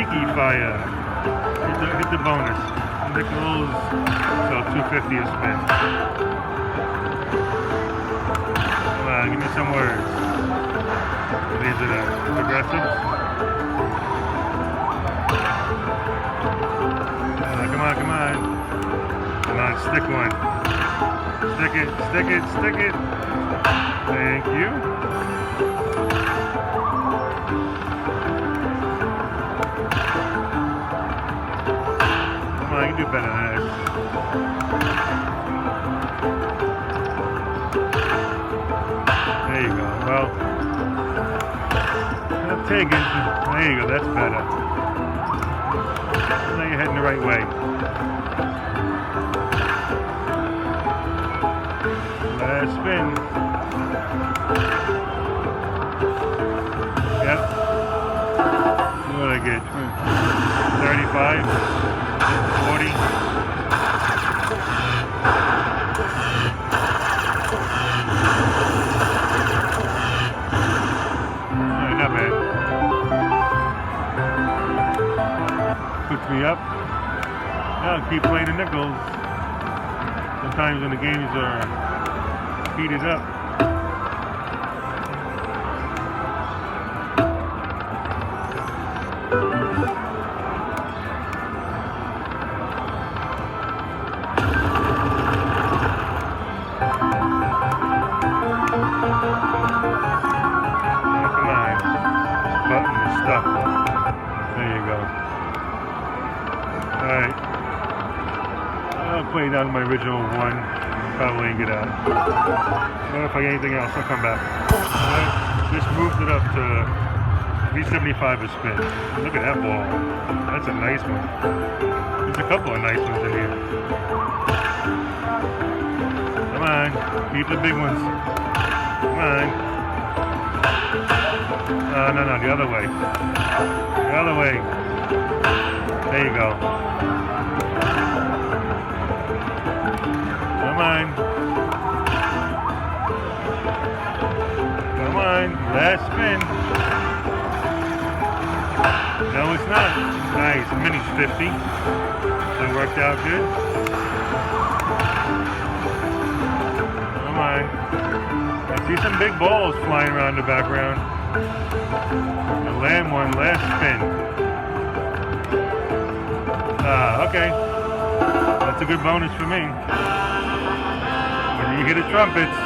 Tiki fire. Hit the bonus. Nickels. So 250 a spin. Come on, give me some words. These are the progressives. Come on, come on. Come on, stick one. Stick it, stick it, stick it. Thank you. Come on, you can do better than this. There you go. Well, I'll take it. There you go, that's better. Now you're heading the right way. Last spin. Yep. What did I get? 35? 40? Not bad. Puts me up. I'll keep playing the nickels. Sometimes when the games are heated up. Alright. I'll play down to my original one. Probably and get out. But if I get anything else, I'll come back. Just moved it up to 375 a spin. Look at that ball. That's a nice one. There's a couple of nice ones in here. Come on. Keep the big ones. Come on. No, the other way. The other way. There you go. Come on. Come on. Last spin. No, it's not. Nice. Mini's 50. That worked out good. Come on. I see some big balls flying around the background. The land one. Last spin. Okay. That's a good bonus for me. When you hear the trumpets,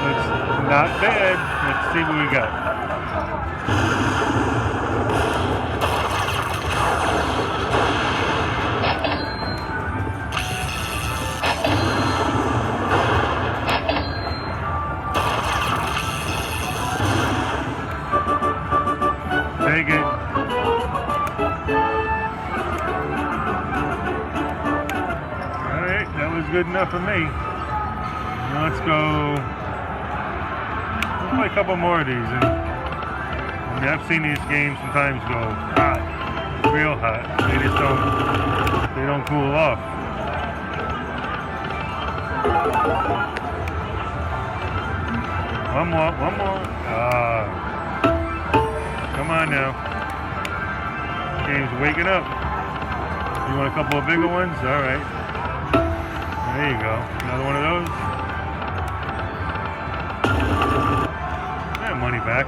it's not bad. Let's see what we got. Take it. Good enough for me. Now let's go. Let's play a couple more of these. And, I mean, I've seen these games sometimes go hot, real hot. They just don't cool off. One more. Come on now. Game's waking up. You want a couple of bigger ones? All right. There you go. Another one of those. Yeah, money back.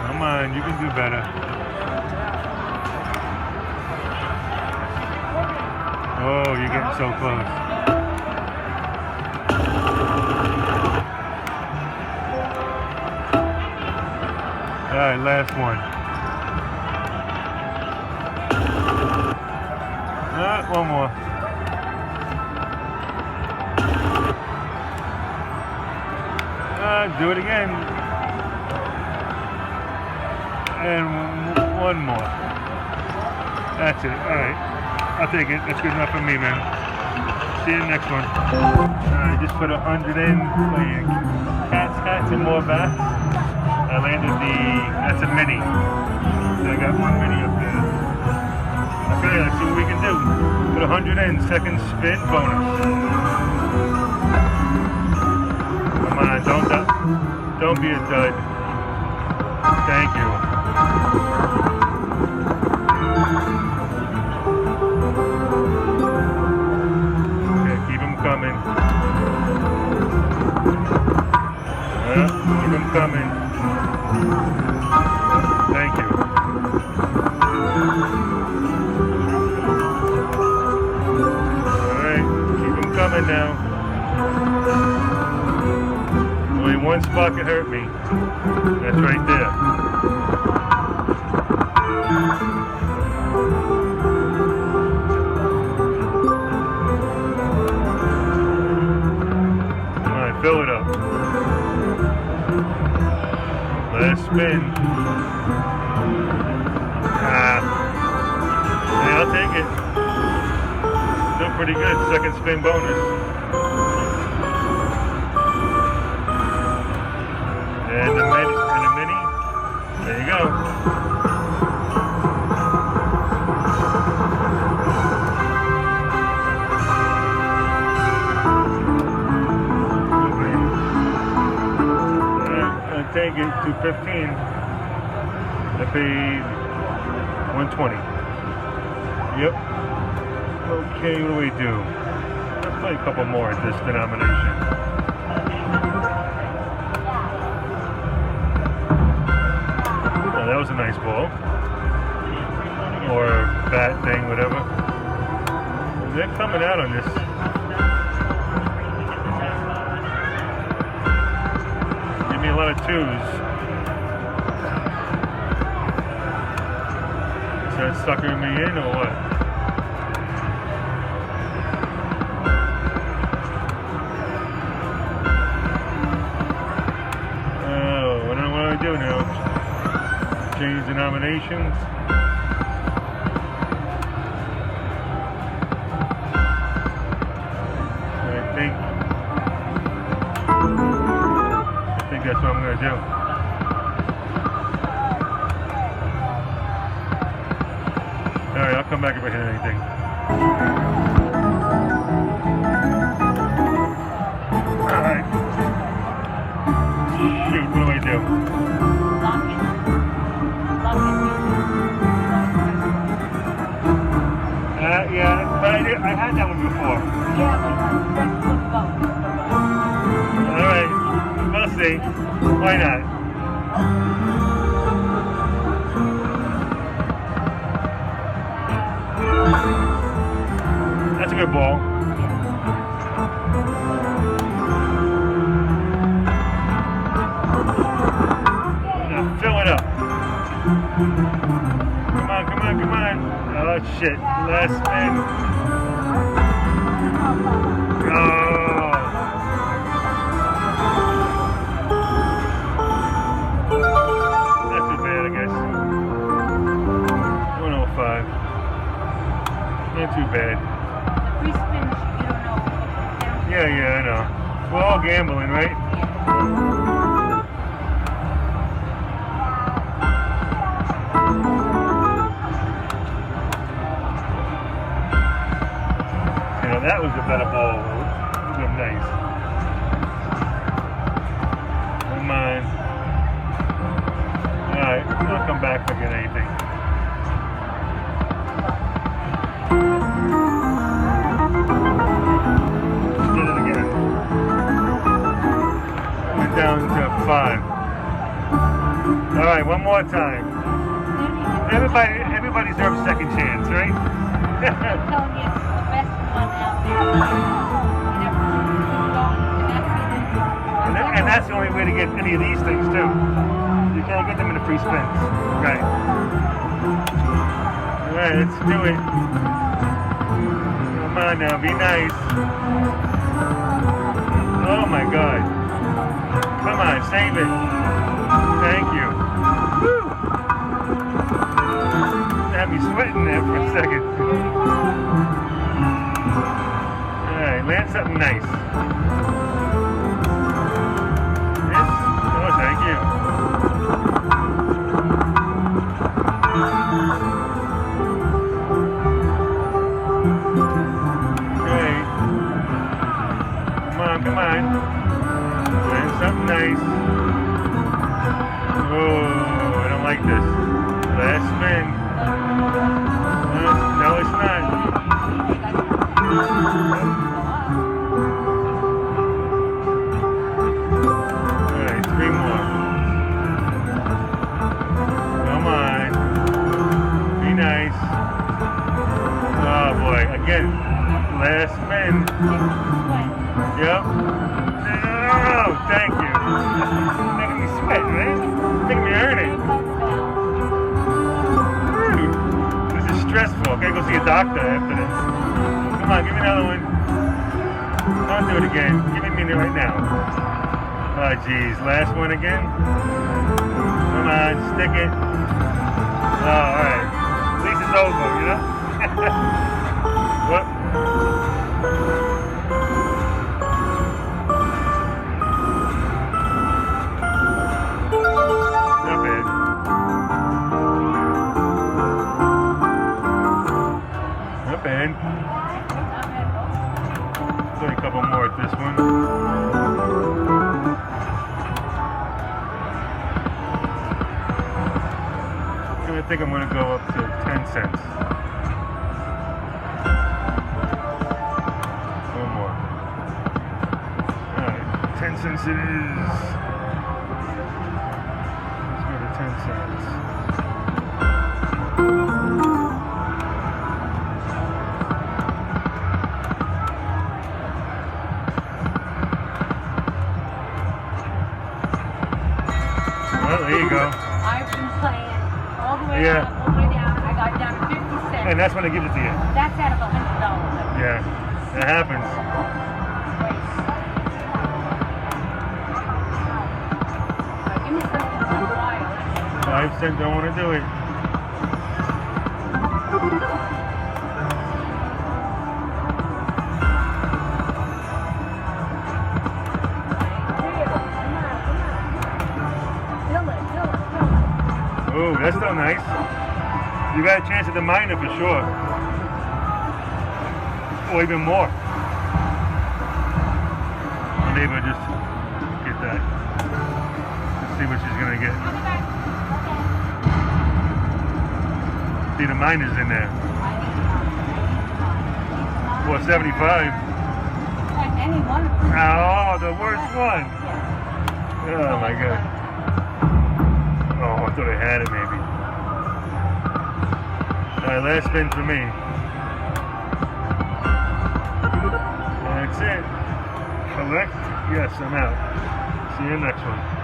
Come on, you can do better. Oh, you're getting so close. Alright, last one. One more. Do it again. And one more. That's it. Alright. I'll take it. That's good enough for me, man. See you in the next one. I just put 100 in. Playing cats, and more bats. I landed that's a mini. So I got one mini up there. Okay, let's see what we can do. Put 100 in. Second spin bonus. Come on, don't be a dud. Thank you. Okay, keep them coming. Keep them coming. Thank you. Alright, keep them coming now. Only one spot can hurt me. That's right there. Alright, fill it up. Last spin. Yeah, I'll take it. Still pretty good. Second spin bonus. And a mini. There you go. I'll take it to 15. I paid 120. Yep. Okay, what do we do? Let's play a couple more at this denomination. Oh, that was a nice ball. Or bat thing, whatever. They're coming out on this. Give me a lot of twos. Is that suckering me in or what? Do now. Change denominations. I think that's what I'm going to do. Alright, I'll come back if I hit anything. Alright. Shoot, what do I do? Yeah, but I had that one before. Alright, we'll see. Why not? That's a good ball. Now fill it up. Come on, come on, come on. Oh shit, last spin. Oh. Not too bad, I guess. 105. Not too bad. Free spins, you don't know. Yeah, I know. We're all gambling, right? That was a better ball. It was nice. Come on. Alright, I'll come back if I get anything. Did it again. Went down to 5. Alright, one more time. Everybody deserves a second chance, right? And that's the only way to get any of these things too. You can't get them in the free spins. Right. Alright, let's do it. Come on now, be nice. Oh my god. Come on, save it. Thank you. Woo! Had me sweating there for a second. Alright, land something nice. Yes? Oh, thank you. Okay. Come on. Land something nice. Oh, I don't like this. last spin. Yep. Oh, thank you. Making me sweat, man. Making me earn it. This is stressful. I gotta go see a doctor after this. Come on, give me another one. Don't do it again. Give me a right now. Oh, geez. Last one again? Come on, stick it. Oh, alright. At least it's over, you know? What? Not bad. Not bad. Play a couple more at this one. I think I'm going to go up to 10 cents. One more. Alright, 10 cents it is. Let's go to 10 cents. Well, there you go. I've been playing all the way Yeah. up, all the way down. I got down to 50 cents. And that's when they give it to you. That's out of $100. Yeah, it happens. Give me something worthwhile. 5 cents, don't want to do it. Ooh, that's still nice. You got a chance at the minor for sure. Or even more. Maybe I'll just get that. Let's see what she's gonna get. See, the minor's in there. 475. Any one of them. Oh, the worst one. Oh my god. Oh, I thought I had it maybe. Alright, last spin for me. That's it. Collect? Yes, I'm out. See you next one.